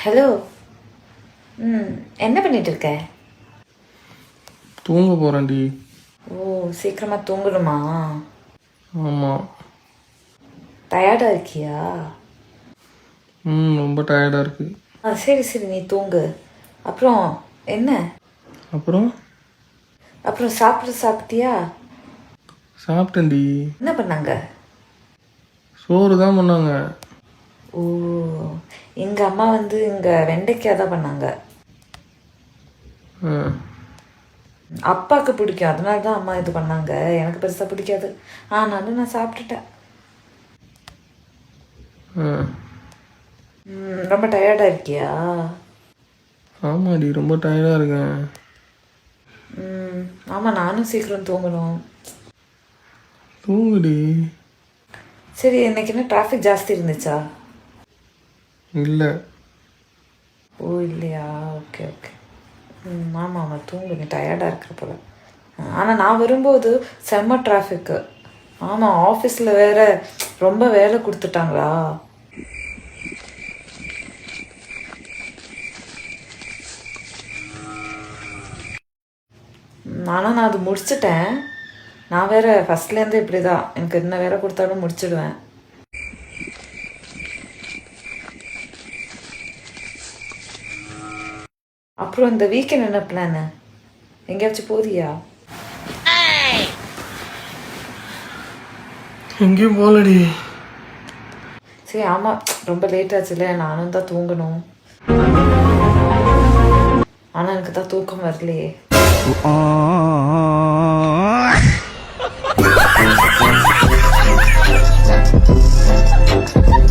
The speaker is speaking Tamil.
ஹலோ. என்ன பண்ணிட்டு இருக்க? தூங்க போகிறேன்டி. ஓ, சீக்கிரமாக தூங்கணுமா? ஆமாம். டயர்டாக இருக்கியா? ரொம்ப டயர்டாக இருக்கு. சரி சரி, நீ தூங்கு. அப்புறம் என்ன? அப்புறம் அப்புறம் சாப்பிட்டியா? சாப்பிட்டேன்டி. என்ன பண்ணாங்க? சோறு தான் பண்ணாங்க. ஓ, எங்கள் அம்மா இங்கே வெண்டைக்காய் தான் பண்ணாங்க. அப்பாவுக்கு பிடிக்கும், அதனால தான் அம்மா இது பண்ணாங்க. எனக்கு பெருசாக பிடிக்காது, ஆனாலும் நான் சாப்பிட்டுட்டேன். ரொம்ப டயர்டாக இருக்கியா? ஆமாடி, ரொம்ப டயர்டாக இருக்கேன். ஆமாம், நானும் சீக்கிரம் தூங்கணும். தூங்குடி. சரி, இன்னைக்கு என்ன டிராஃபிக் ஜாஸ்தி இருந்துச்சா? இல்லை. ஓ இல்லையா, ஓகே ஓகே. ஆமாம் ஆமாம், தூங்குங்க, டயர்டாக இருக்கிற போல. ஆனால் நான் வரும்போது செம்ம டிராஃபிக்கு. ஆமாம், ஆஃபீஸில் வேற ரொம்ப வேலை கொடுத்துட்டாங்களா. ஆனால் நான் அது முடிச்சிட்டேன். நான் வேற ஃபஸ்ட்லேருந்து இப்படி தான், எனக்கு என்ன வேலை கொடுத்தாலும் முடிச்சிடுவேன். அப்புறம் இந்த வீக்கெண்ட் என்ன பிளானு? எங்கேயாச்சும் போறியா? எங்கேயும் போகலடி. சரி, ஆமாம், ரொம்ப லேட் ஆச்சுல, நானும் தான் தூங்கணும். ஆனால் எனக்கு தான் தூக்கம் வரலையே.